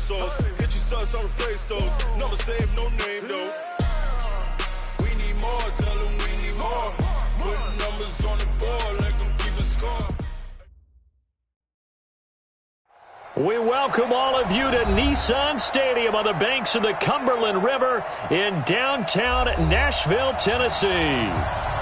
pesos. Get your sons, I'll replace those. Never save no name, though. We need more, tell them we need more. Putting numbers on the board, let them keep a score. We welcome all of you to Nissan Stadium on the banks of the Cumberland River in downtown Nashville, Tennessee.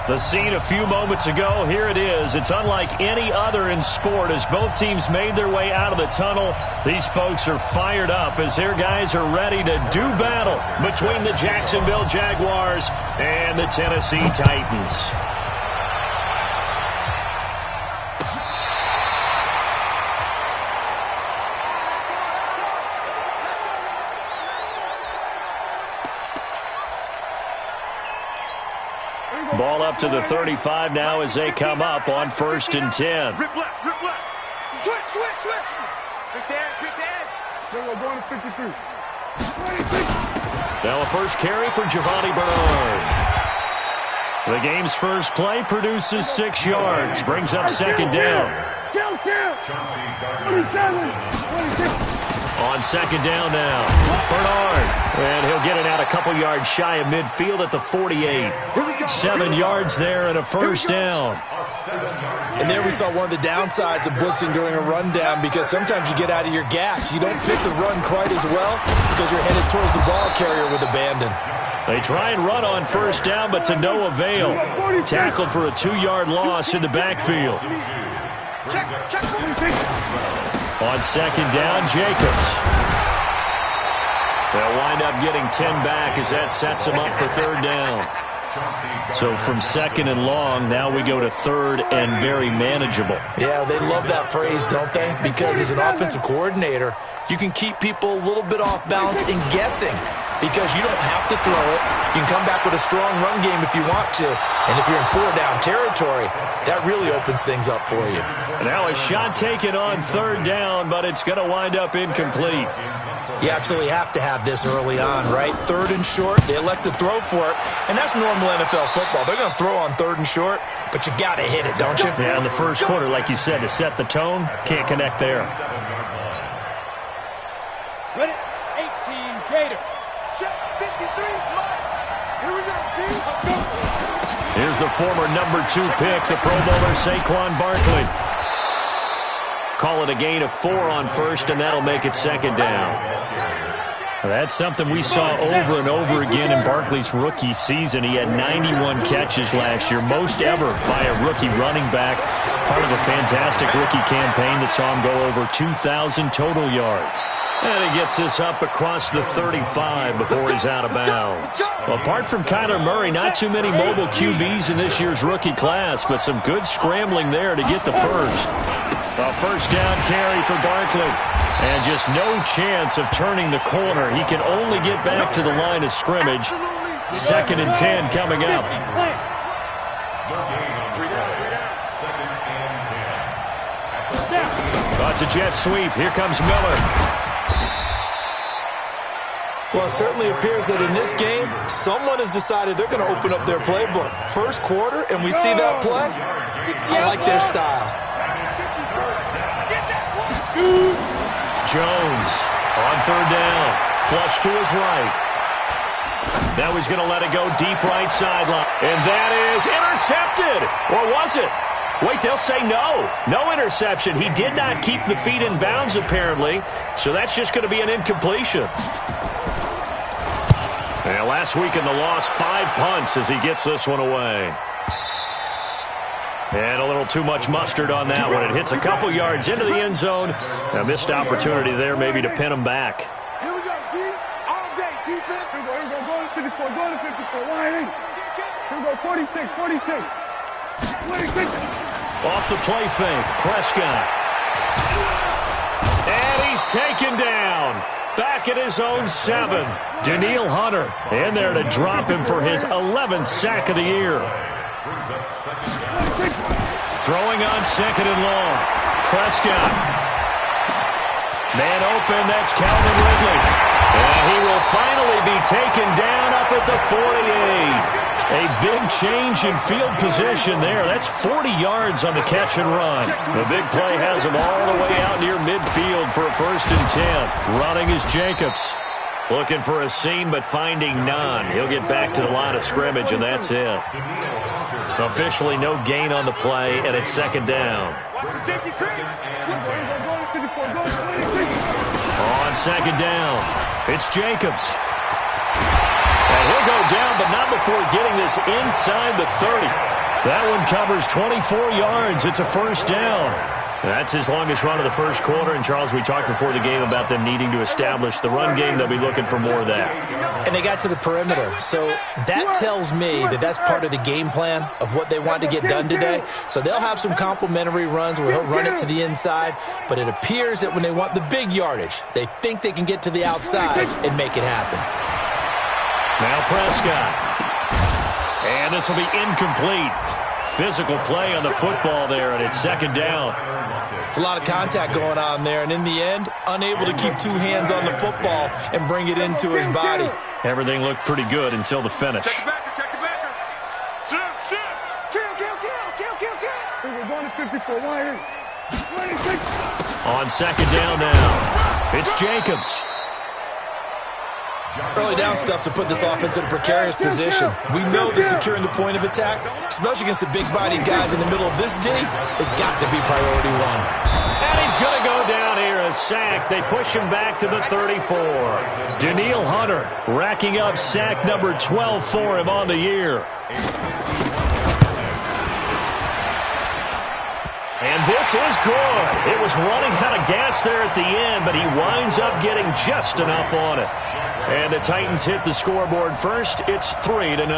The scene a few moments ago, here it is. It's unlike any other in sport as both teams made their way out of the tunnel. These folks are fired up as their guys are ready to do battle between the Jacksonville Jaguars and the Tennessee Titans. Ball up to the 35 now as they come up on 1st and 10. Rip left. Switch. Quick dash. We're going to 53. Now a first carry for Giovanni Bernard. The game's first play produces 6 yards. Brings up 2nd down. 27. On 2nd down now, Bernard. And he'll get it out a couple yards shy of midfield at the 48. 7 yards there and a first down. And there we saw one of the downsides of blitzing during a rundown, because sometimes you get out of your gaps. You don't fit the run quite as well because you're headed towards the ball carrier with abandon. They try and run on 1st down, but to no avail. Tackled for a 2-yard loss in the backfield. On 2nd down, Jacobs. They'll wind up getting 10 back as that sets them up for 3rd down. So from 2nd and long, now we go to 3rd and very manageable. Yeah, they love that phrase, don't they? Because as an offensive coordinator, you can keep people a little bit off balance and guessing, because you don't have to throw it. You can come back with a strong run game if you want to. And if you're in 4-down territory, that really opens things up for you. Now a shot taken on 3rd down, but it's going to wind up incomplete. You absolutely have to have this early on, right? 3rd and short, they elect to throw for it, and that's normal NFL football. They're going to throw on 3rd and short, but you got to hit it, don't you? Yeah, in the first quarter, like you said, to set the tone, can't connect there. Ready? 18, Gator. Check, 53, Mike. Here we go, team. Here's the former number 2 pick, the Pro Bowler Saquon Barkley. Call it a gain of 4 on 1st, and that'll make it 2nd down. That's something we saw over and over again in Barkley's rookie season. He had 91 catches last year, most ever by a rookie running back. Part of a fantastic rookie campaign that saw him go over 2,000 total yards. And he gets this up across the 35 before he's out of bounds. Apart from Kyler Murray, not too many mobile QBs in this year's rookie class, but some good scrambling there to get the first. A 1st down carry for Barkley. And just no chance of turning the corner. He can only get back to the line of scrimmage. 2nd and 10 coming up. Oh, it's a jet sweep. Here comes Miller. Well, it certainly appears that in this game, someone has decided they're going to open up their playbook. First quarter, and we see that play. I like their style. Jones on 3rd down. Flush to his right. Now he's going to let it go deep right sideline. And that is intercepted. Or was it? Wait, they'll say no. No interception. He did not keep the feet in bounds, apparently. So that's just going to be an incompletion. And last week in the loss, 5 punts as he gets this one away. And a little too much mustard on that one. It hits a couple yards into the end zone. A missed opportunity there maybe to pin him back. Here we go, D. All day, defense. Here we go, go to 54, go to 54. 180. Here we go, 46, 46. 46. Off the play fake, Prescott. And he's taken down. Back at his own 7. Danielle Hunter in there to drop him for his 11th sack of the year. Throwing on 2nd and long. Prescott. Man open, that's Calvin Ridley. And he will finally be taken down up at the 48. A big change in field position there. That's 40 yards on the catch and run. The big play has him all the way out near midfield for a 1st and 10. Running is Jacobs. Looking for a seam, but finding none. He'll get back to the line of scrimmage, and that's it. Officially no gain on the play, and it's 2nd down. On 2nd down, it's Jacobs. And he'll go down, but not before getting this inside the 30. That one covers 24 yards. It's a 1st down. That's his longest run of the 1st quarter. And, Charles, we talked before the game about them needing to establish the run game. They'll be looking for more of that. And they got to the perimeter. So that tells me that that's part of the game plan of what they want to get done today. So they'll have some complementary runs where he'll run it to the inside. But it appears that when they want the big yardage, they think they can get to the outside and make it happen. Now Prescott. And this will be incomplete. Physical play on the football there, and it's 2nd down. It's a lot of contact going on there, and in the end, unable to keep 2 hands on the football and bring it into his body. Everything looked pretty good until the finish. Check it back. Kill. We're going to 54. 26. On 2nd down now, it's Jacobs. Early down stuff to put this offense in a precarious position. We know that securing the point of attack, especially against the big-bodied guys in the middle of this D, has got to be priority 1. And he's going to go down here, a sack. They push him back to the 34. Daniil Hunter racking up sack number 12 for him on the year. And this is good. It was running out of gas there at the end, but he winds up getting just enough on it. And the Titans hit the scoreboard first. It's 3-0.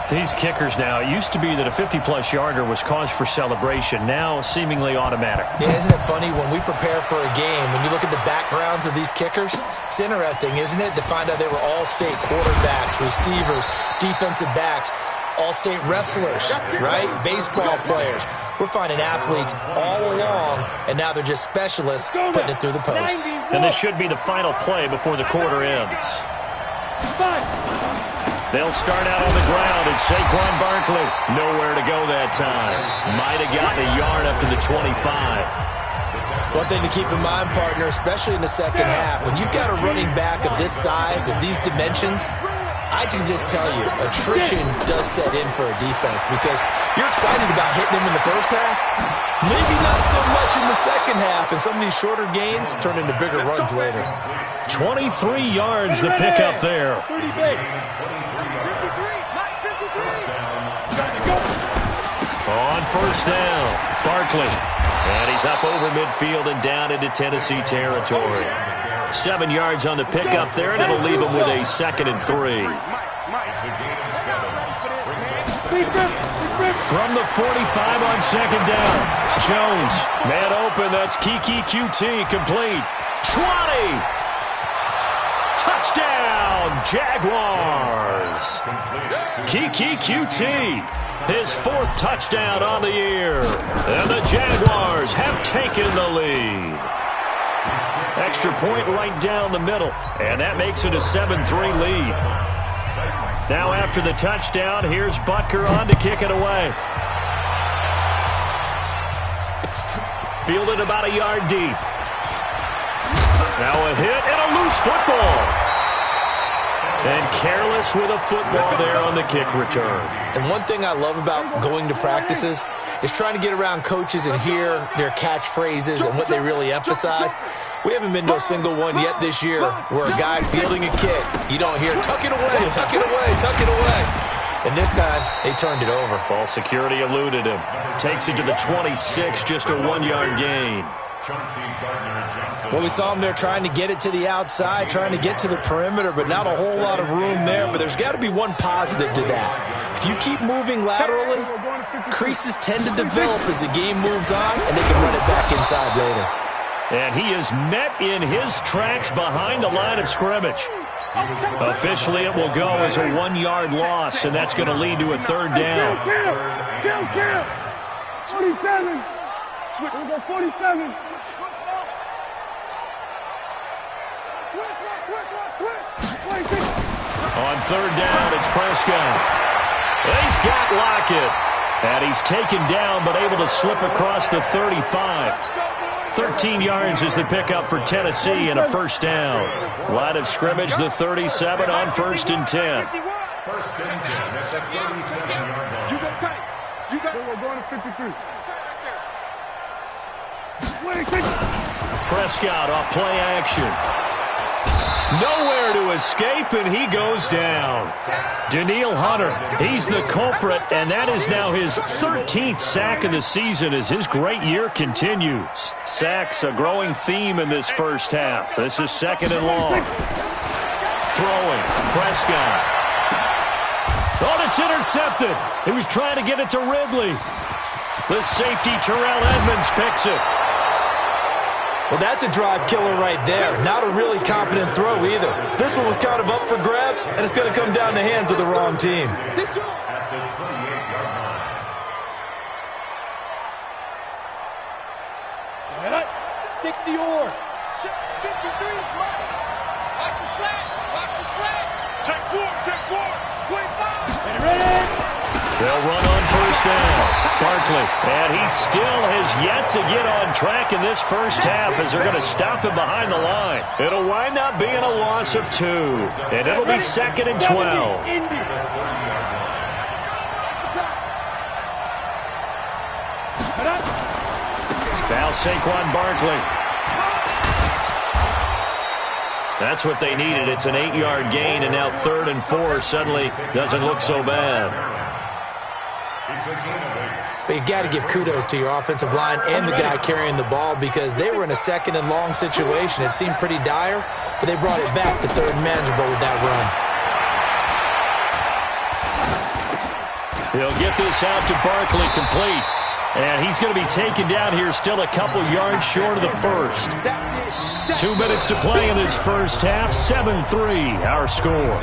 These kickers now, it used to be that a 50-plus yarder was cause for celebration. Now, seemingly automatic. Yeah, isn't it funny when we prepare for a game, when you look at the backgrounds of these kickers, it's interesting, isn't it, to find out they were all-state quarterbacks, receivers, defensive backs, all-state wrestlers, right? Baseball players. We're finding athletes all along, and now they're just specialists putting it through the post. And this should be the final play before the quarter ends. They'll start out on the ground, and Saquon Barkley nowhere to go that time. Might have gotten a yard up to the 25. One thing to keep in mind, partner, especially in the 2nd half, when you've got a running back of this size, of these dimensions, I can just tell you, attrition does set in for a defense because you're excited about hitting him in the 1st half. Maybe not so much in the 2nd half, and some of these shorter gains turn into bigger runs later. 23 yards the pickup there. On 1st down, Barkley. And he's up over midfield and down into Tennessee territory. 7 yards on the pickup there, and it'll leave him with a 2nd and 3. From the 45 on 2nd down, Jones, man open, that's Kiki QT, complete. 20! Touchdown, Jaguars! Kiki QT, his 4th touchdown on the year. And the Jaguars have taken the lead. Extra point right down the middle, and that makes it a 7-3 lead. Now after the touchdown, here's Butker on to kick it away. Fielded about a yard deep. Now a hit and a loose football. And careless with a football there on the kick return. And one thing I love about going to practices is trying to get around coaches and hear their catchphrases and what they really emphasize. We haven't been to a single one yet this year where a guy fielding a kick, you don't hear, tuck it away, tuck it away, tuck it away. And this time, they turned it over. Ball security eluded him. Takes it to the 26, just a 1-yard gain. Well, we saw him there trying to get it to the outside, trying to get to the perimeter, but not a whole lot of room there. But there's got to be one positive to that. If you keep moving laterally, creases tend to develop as the game moves on, and they can run it back inside later. And he is met in his tracks behind the line of scrimmage. Officially, it will go as a 1-yard loss, and that's going to lead to a 3rd down. Kill. 47. We'll go 47. Switch. On third down, it's Prescott. He's got Lockett. And he's taken down, but able to slip across the 35. 13 yards is the pickup for Tennessee and a first down. Line of scrimmage, the 37 on 1st and 10. First and 10. That's a 37-yard line. You go tight. You got. We're going to 53. Prescott off play action. Nowhere to escape, and he goes down. Danielle Hunter, he's the culprit, and that is now his 13th sack of the season as his great year continues. Sacks a growing theme in this first half. This is 2nd and long. Throwing, Prescott. Oh, it's intercepted. He was trying to get it to Ridley. The safety, Terrell Edmonds, picks it. Well, that's a drive killer right there. Not a really confident throw either. This one was kind of up for grabs, and it's going to come down the hands of the wrong team. At the 28-yard line. 60 or 53 is right. Watch the slant. Watch the slant. Check 4. 25. Get ready. They'll run on first down. Barkley, and he still has yet to get on track in this first half as they're going to stop him behind the line. It'll wind up being a loss of 2, and it'll be 2nd and 12. Now Saquon Barkley. That's what they needed. It's an 8-yard gain, and now 3rd and 4 suddenly doesn't look so bad. But you got to give kudos to your offensive line and the guy carrying the ball because they were in a 2nd and long situation. It seemed pretty dire, but they brought it back to 3rd and manageable with that run. He'll get this out to Barkley, complete. And he's going to be taken down here still a couple yards short of the first. 2 minutes to play in this first half. 7-3 our score.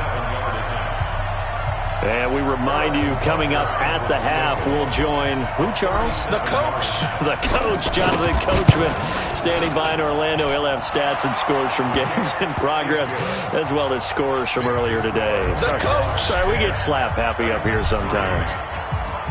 And we remind you, coming up at the half, we'll join, who, Charles? The coach. The coach, Jonathan Coachman, standing by in Orlando. He'll have stats and scores from games in progress, as well as scores from earlier today. The coach. Sorry, we get slap happy up here sometimes.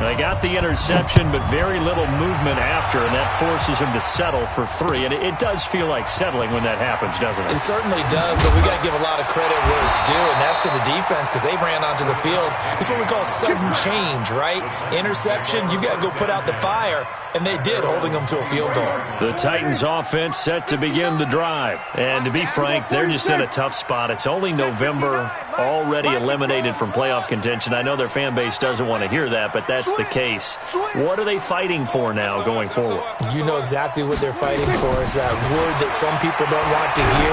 They got the interception, but very little movement after, and that forces him to settle for 3. And it does feel like settling when that happens, doesn't it? It certainly does, but we got to give a lot of credit where it's due, and that's to the defense because they ran onto the field. It's what we call sudden change, right? Interception, you got to go put out the fire, and they did, holding them to a field goal. The Titans offense set to begin the drive. And to be frank, they're just in a tough spot. It's only November, already eliminated from playoff contention. I know their fan base doesn't want to hear that, but that's the case. What are they fighting for now going forward? You know exactly what they're fighting for. It's that word that some people don't want to hear,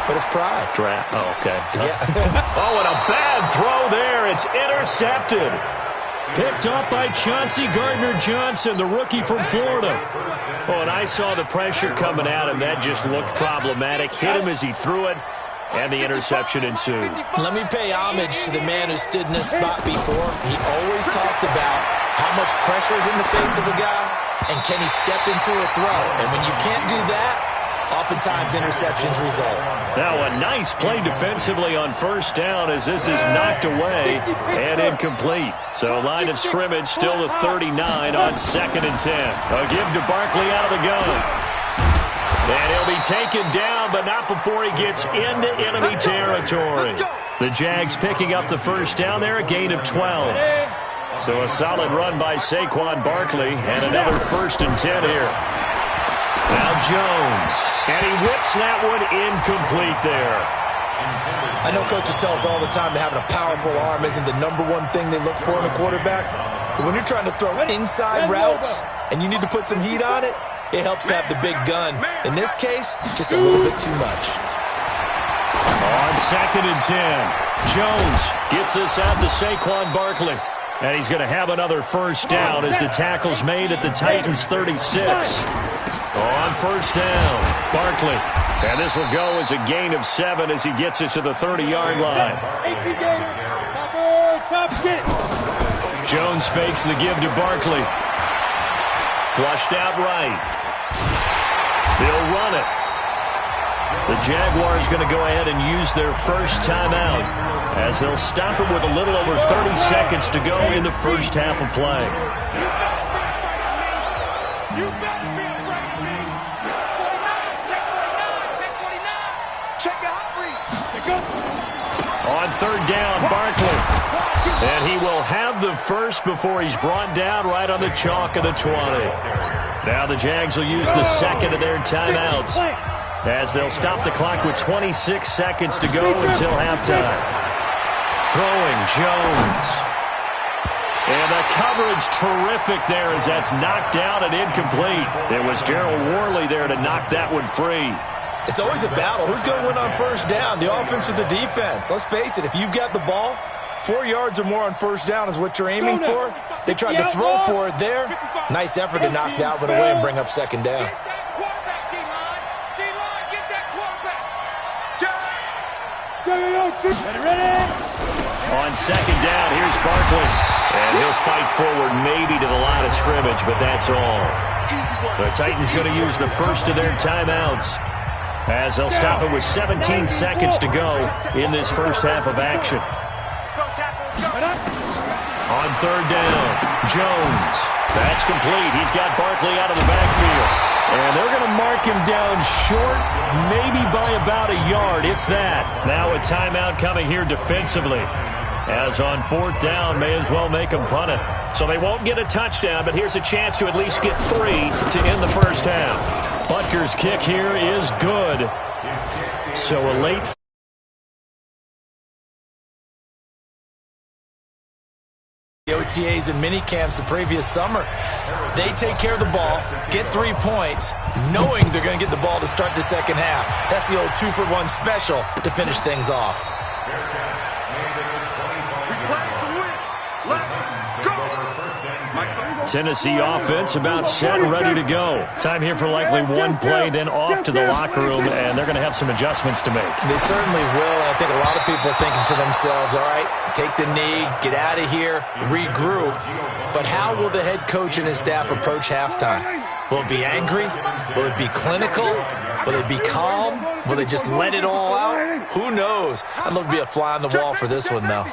but it's pride. Draft. Oh, okay. Yeah. Oh, and a bad throw there. It's intercepted. Picked up by Chauncey Gardner-Johnson, the rookie from Florida. Oh, and I saw the pressure coming at him. That just looked problematic. Hit him as he threw it, and the interception ensued. Let me pay homage to the man who stood in this spot before. He always talked about how much pressure is in the face of a guy, and can he step into a throw. And when you can't do that, oftentimes interceptions result. Now a nice play defensively on first down as this is knocked away and incomplete. So line of scrimmage still the 39 on 2nd and 10. A give to Barkley out of the gun. And he'll be taken down, but not before he gets into enemy territory. The Jags picking up the first down there, a gain of 12. So a solid run by Saquon Barkley and another 1st and 10 here. Now Jones, and he whips that one incomplete there. I know coaches tell us all the time that having a powerful arm isn't the #1 thing they look for in a quarterback. But when you're trying to throw inside routes and you need to put some heat on it, it helps to have the big gun. In this case, just a little bit too much. On 2nd and 10, Jones gets this out to Saquon Barkley. And he's going to have another first down as the tackle's made at the Titans' 36. On first down, Barkley. And this will go as a gain of 7 as he gets it to the 30-yard line. Jones fakes the give to Barkley. Flushed out right. They'll run it. The Jaguars going to go ahead and use their first timeout as they'll stop it with a little over 30 seconds to go in the first half of play. You better be afraid of me. 49, check 49, check 49. Check the hot read. On third down, Barkley. And he will have the first before he's brought down right on the chalk of the 20. Now the Jags will use the second of their timeouts as they'll stop the clock with 26 seconds to go until halftime. Throwing Jones. And the coverage terrific there as that's knocked down and incomplete. It was Darryl Worley there to knock that one free. It's always a battle. Who's going to win on first down, the offense or the defense? Let's face it, if you've got the ball, 4 yards or more on first down is what you're aiming for. They tried to throw for it there. Nice effort to knock that one away and bring up second down. On second down, here's Barkley. And he'll fight forward maybe to the line of scrimmage, but that's all. The Titans going to use the first of their timeouts as they'll stop it with 17 seconds to go in this first half of action. On third down, Jones. That's complete. He's got Barkley out of the backfield. And they're going to mark him down short, maybe by about a yard, if that. Now a timeout coming here defensively. As on fourth down, may as well make them punt it. So they won't get a touchdown, but here's a chance to at least get 3 to end the first half. Butker's kick here is good. So a late... The OTAs and mini camps the previous summer, they take care of the ball, get 3 points, knowing they're going to get the ball to start the second half. That's the old 2-for-1 special to finish things off. Tennessee offense about set and ready to go. Time here for likely one play, then off to the locker room, and they're going to have some adjustments to make. They certainly will, and I think a lot of people are thinking to themselves, all right, take the knee, get out of here, regroup. But how will the head coach and his staff approach halftime? Will it be angry? Will it be clinical? Will it be calm? Will they just let it all out? Who knows? I'd love to be a fly on the wall for this one, though.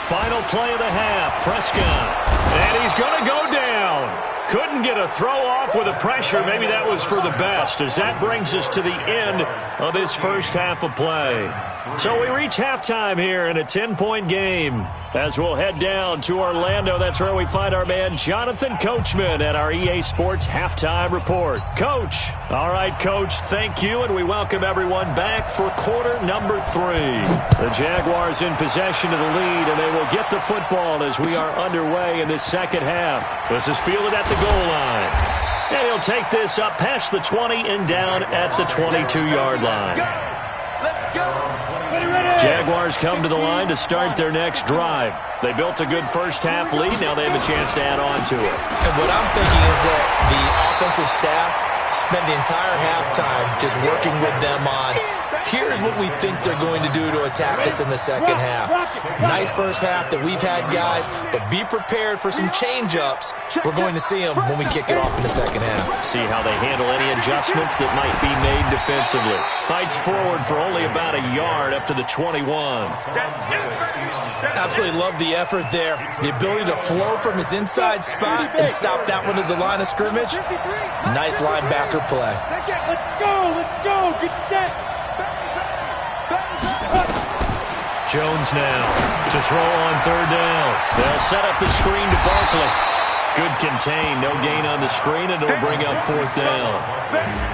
Final play of the half, Prescott. And he's going to go down. Couldn't get a throw off with the pressure. Maybe that was for the best, as that brings us to the end of this first half of play. So we reach halftime here in a 10-point game. As we'll head down to Orlando, that's where we find our man Jonathan Coachman at our EA Sports Halftime Report. Coach. All right, Coach, thank you, and we welcome everyone back for quarter number 3. The Jaguars in possession of the lead, and they will get the football as we are underway in this second half. This is fielded at the goal line. And he'll take this up past the 20 and down at the 22-yard line. Jaguars come to the line to start their next drive. They built a good first half lead. Now they have a chance to add on to it. And what I'm thinking is that the offensive staff spent the entire halftime just working with them on, here's what we think they're going to do to attack us in the second half. Nice first half that we've had, guys, but be prepared for some change-ups. We're going to see them when we kick it off in the second half. See how they handle any adjustments that might be made defensively. Fights forward for only about a yard up to the 21. Absolutely love the effort there. The ability to flow from his inside spot and stop that one at the line of scrimmage. Nice linebacker play. Let's go, good set. Jones now to throw on third down. They'll set up the screen to Barkley. Good contain, no gain on the screen, and it'll bring up fourth down.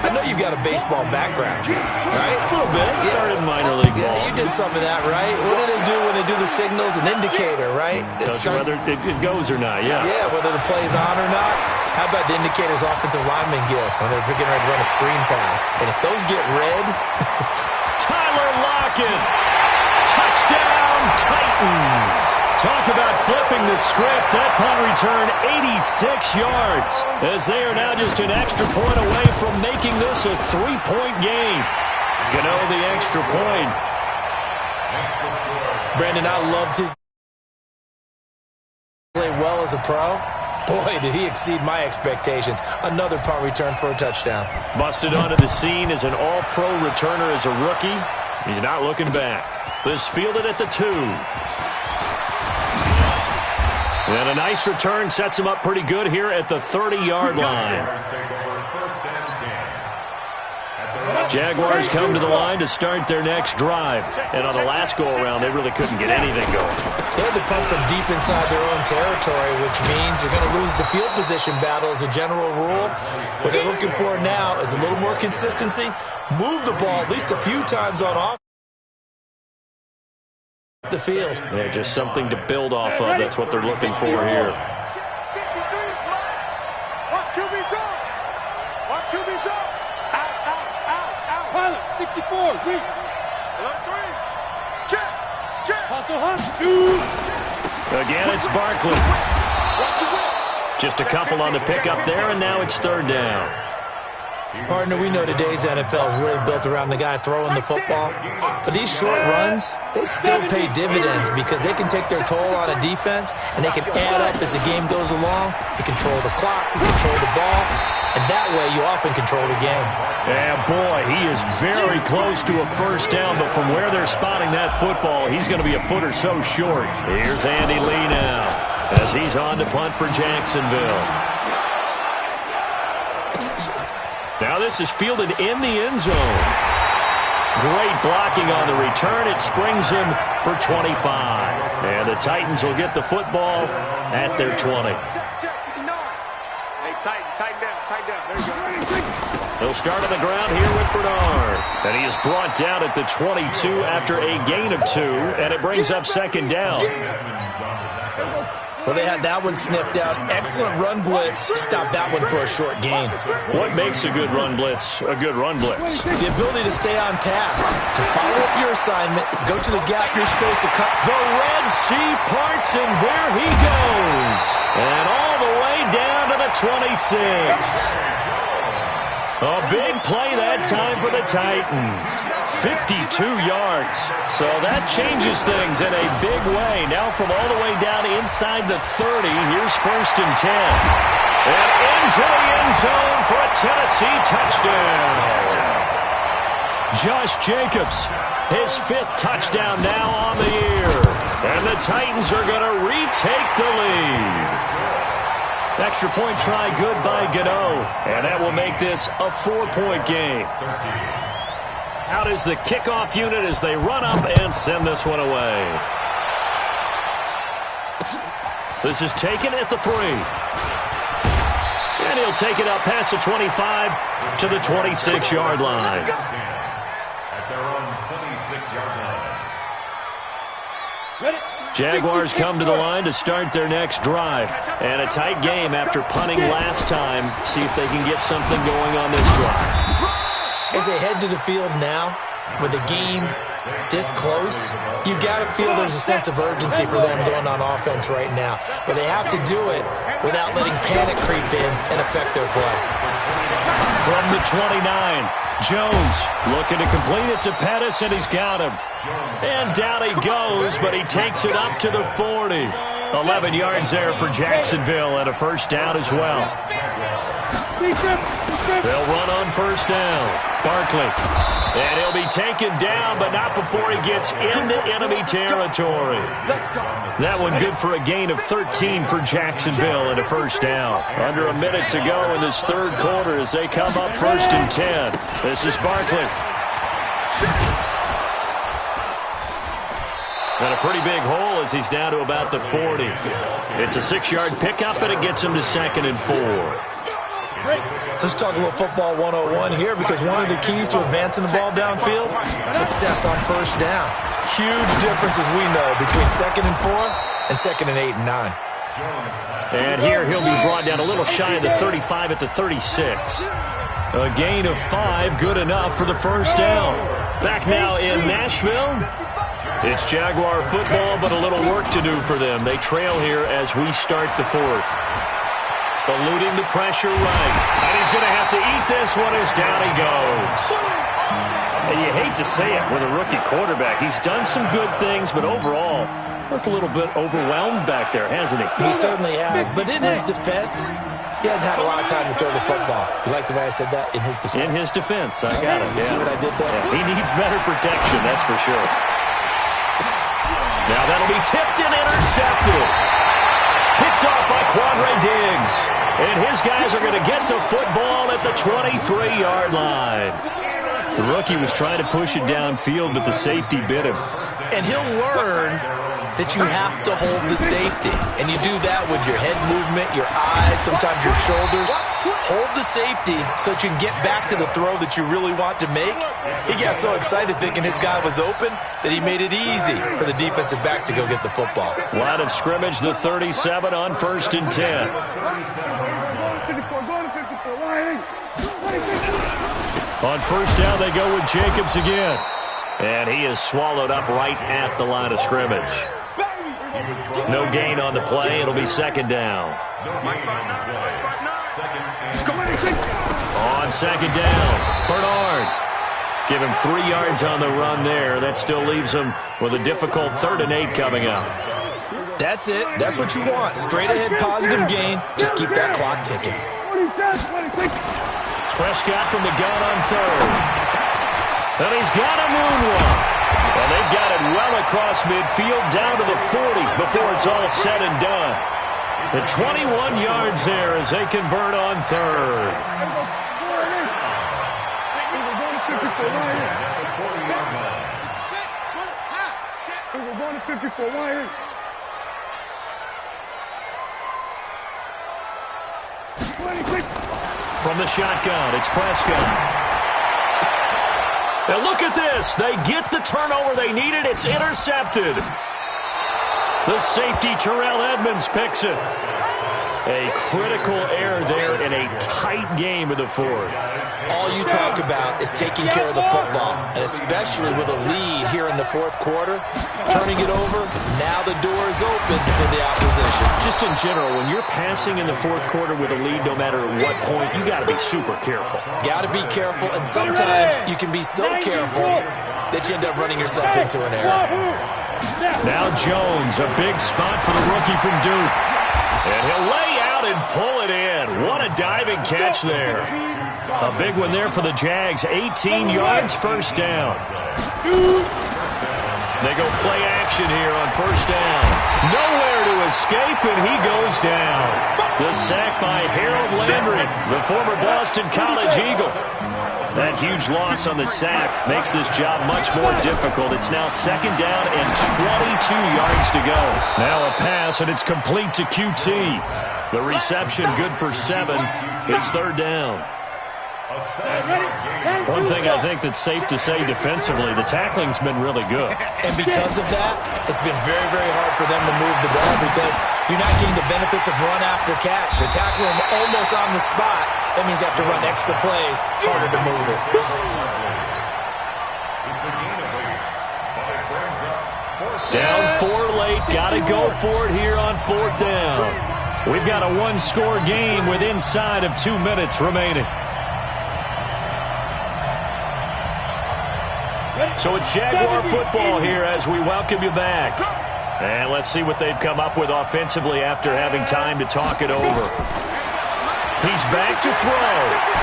I know you've got a baseball background, right? A little bit. Started minor league ball. Yeah, you did some of that, right? What do they do when they do the signals? An indicator, right? Tells you whether it goes or not, yeah. Yeah, whether the play's on or not. How about the indicators offensive linemen get when they're getting ready to run a screen pass? And if those get red... Tyler Lockett. Touchdown, Titans. Talk about flipping the script. That punt return 86 yards as they are now just an extra point away from making this a 3-point game. Gano the extra point. Brandon, I loved his play well as a pro. Boy, did he exceed my expectations. Another punt return for a touchdown. Busted onto the scene as an all-pro returner as a rookie. He's not looking back. This fielded at the 2. And a nice return sets him up pretty good here at the 30-yard line. Jaguars come to the line to start their next drive. And on the last go-around, they really couldn't get anything going. They had to punt from deep inside their own territory, which means you're going to lose the field position battle as a general rule. What they're looking for now is a little more consistency. Move the ball at least a few times on offense. The field. Yeah, just something to build off of. That's what they're looking for here. Pilot, 64, reach. Check. Hustle, Again, it's Barkley. Just a couple on the pickup there, and now it's 3rd down. Partner, we know today's NFL is really built around the guy throwing the football. But these short runs, they still pay dividends because they can take their toll on a defense, and they can add up as the game goes along. You control the clock, you control the ball, and that way you often control the game. Yeah, boy, he is very close to a 1st down, but from where they're spotting that football, he's going to be a foot or so short. Here's Andy Lee now as he's on to punt for Jacksonville. Now this is fielded in the end zone. Great blocking on the return. It springs him for 25. And the Titans will get the football at their 20. Hey, tighten down. There you go. They'll start on the ground here with Bernard. And he is brought down at the 22 after a gain of 2. And it brings up 2nd down. Well, they had that one sniffed out. Excellent run blitz. Stop that one for a short gain. What makes a good run blitz a good run blitz? The ability to stay on task, to follow up your assignment, go to the gap you're supposed to cut. The Red Sea parts, and there he goes. And all the way down to the 26. A big play that time for the Titans. 52 yards. So that changes things in a big way. Now from all the way down inside the 30, here's 1st and 10. And into the end zone for a Tennessee touchdown. Josh Jacobs, his 5th touchdown now on the year. And the Titans are going to retake the lead. Extra point try good by Gano. And that will make this a 4-point game. Out is the kickoff unit as they run up and send this one away. This is taken at the 3. And he'll take it up past the 25 to the 26-yard line. At their own 26-yard line. Jaguars come to the line to start their next drive. And a tight game after punting last time. See if they can get something going on this drive. As they head to the field now, with the game this close, you've got to feel there's a sense of urgency for them going on offense right now. But they have to do it without letting panic creep in and affect their play. From the 29, Jones looking to complete it to Pettis, and he's got him. And down he goes, but he takes it up to the 40. 11 yards there for Jacksonville, and a 1st down as well. They'll run on 1st down. Barkley. And he'll be taken down, but not before he gets into enemy territory. That one good for a gain of 13 for Jacksonville and a 1st down. Under a minute to go in this 3rd quarter as they come up 1st and 10. This is Barkley. And a pretty big hole as he's down to about the 40. It's a 6-yard pickup, and it gets him to 2nd and 4. Let's talk a little football 101 here, because one of the keys to advancing the ball downfield, success on 1st down. Huge difference, as we know, between 2nd and 4 and 2nd and 8 and 9. And here he'll be brought down a little shy of the 35 at the 36. A gain of 5, good enough for the 1st down. Back now in Nashville. It's Jaguar football, but a little work to do for them. They trail here as we start the 4th. Eluding the pressure right. And he's going to have to eat this one as down he goes. And you hate to say it with a rookie quarterback. He's done some good things, but overall, Looked a little bit overwhelmed back there, hasn't he? He certainly has, but in his defense, he hadn't had a lot of time to throw the football. You like the way I said that? In his defense? In his defense, I got it. You see what I did there? Yeah, he needs better protection, that's for sure. Now that'll be tipped and intercepted. Picked off by Quandre Diggs. And his guys are going to get the football at the 23-yard line. The rookie was trying to push it downfield, but the safety bit him. And he'll learn that you have to hold the safety. And you do that with your head movement, your eyes, sometimes your shoulders. Hold the safety so that you can get back to the throw that you really want to make. He got so excited thinking his guy was open that he made it easy for the defensive back to go get the football. Line of scrimmage, the 37 on 1st and 10. On 1st down, they go with Jacobs again. And he is swallowed up right at the line of scrimmage. No gain on the play. It'll be 2nd down. On 2nd down, Bernard. Give him 3 yards on the run there. That still leaves him with a difficult 3rd and 8 coming up. That's it. That's what you want. Straight ahead positive gain. Just keep that clock ticking. Prescott from the gun on 3rd. And he's got a moonwalk. And they've got it well across midfield down to the 40 before it's all said and done. The 21 yards there as they convert on 3rd. From the shotgun, it's Prescott. Now look at this. They get the turnover they needed. It's intercepted. The safety, Terrell Edmonds, picks it. A critical error there in a tight game in the 4th. All you talk about is taking care of the football, and especially with a lead here in the 4th quarter, turning it over, now the door is open for the opposition. Just in general, when you're passing in the 4th quarter with a lead, no matter what point, you got to be super careful. Got to be careful, and sometimes you can be so careful that you end up running yourself into an error. Now Jones, a big spot for the rookie from Duke. And he'll lay out and pull it in. What a diving catch there. A big one there for the Jags. 18 yards, 1st down. They go play action here on 1st down. Nowhere to escape, and he goes down. The sack by Harold Landry, the former Boston College Eagle. That huge loss on the sack makes this job much more difficult. It's now 2nd down and 22 yards to go. Now a pass, and it's complete to QT. The reception good for 7. It's 3rd down. One thing I think that's safe to say defensively, the tackling's been really good. And because of that, it's been very, very hard for them to move the ball because you're not getting the benefits of run after catch. They're tackling them almost on the spot. That means you have to run extra plays, harder to move it. Down 4 late, got to go for it here on 4th down. We've got a 1-score game with inside of 2 minutes remaining. So it's Jaguar football here as we welcome you back. And let's see what they've come up with offensively after having time to talk it over. He's back to throw.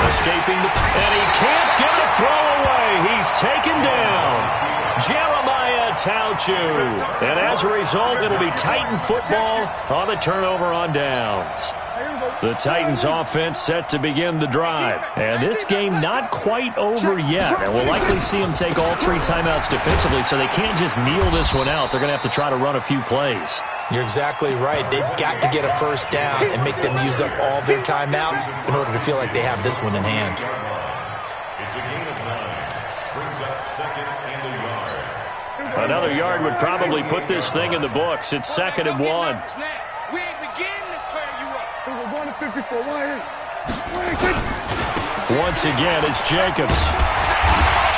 Escaping the... And he can't get a throw away. He's taken down. Jeremiah Tauchu. And as a result, it'll be Titan football on the turnover on downs. The Titans offense set to begin the drive. And this game not quite over yet. And we'll likely see them take all 3 timeouts defensively, so they can't just kneel this one out. They're going to have to try to run a few plays. You're exactly right. They've got to get a 1st down and make them use up all their timeouts in order to feel like they have this one in hand. It's a gain of 9. Brings up 2nd and a yard. Another yard would probably put this thing in the books. It's 2nd and 1. We ain't beginning to tear you up. We're going to 54. Once again, it's Jacobs.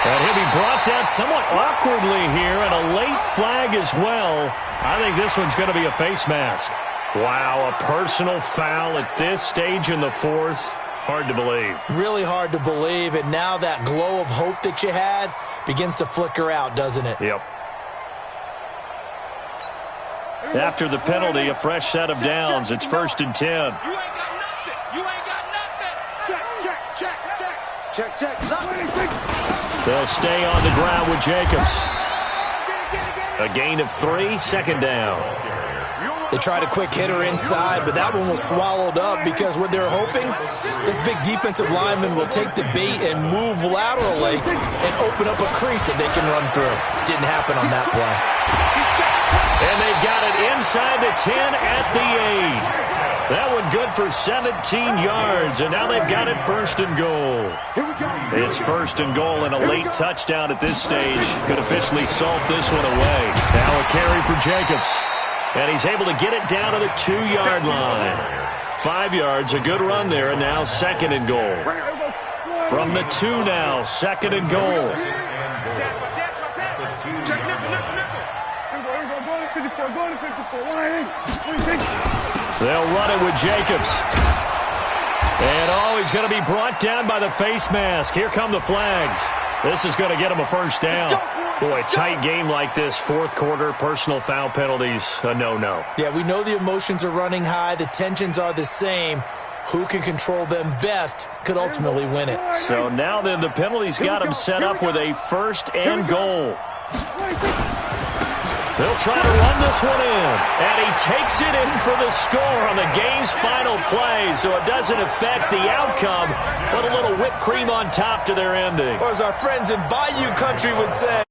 And he'll be brought down somewhat awkwardly here, and a late flag as well. I think this one's going to be a face mask. Wow, a personal foul at this stage in the 4th. Hard to believe. Really hard to believe, and now that glow of hope that you had begins to flicker out, doesn't it? Yep. After the penalty, a fresh set of downs. It's 1st and 10. You ain't got nothing. You ain't got nothing. Check. They'll stay on the ground with Jacobs. A gain of 3, 2nd down. They tried a quick hitter inside, but that one was swallowed up because what they're hoping, this big defensive lineman will take the bait and move laterally and open up a crease that they can run through. Didn't happen on that play. And they've got it inside the 10 at the 8. That one good for 17 yards, and now they've got it 1st and goal. It's 1st and goal, and a late touchdown at this stage could officially salt this one away. Now a carry for Jacobs. And he's able to get it down to the 2-yard line. 5 yards, a good run there, and now 2nd and goal. From the 2 now, 2nd and goal. They'll run it with Jacobs. And, he's going to be brought down by the face mask. Here come the flags. This is going to get him a 1st down. Boy, a tight game like this, 4th quarter, personal foul penalties, a no-no. Yeah, we know the emotions are running high. The tensions are the same. Who can control them best could ultimately win it. So now then, the penalties got him set up with a 1st and goal. They'll try to run this one in. And he takes it in for the score on the game's final play, so it doesn't affect the outcome, but a little whipped cream on top to their ending. Or as our friends in Bayou Country would say,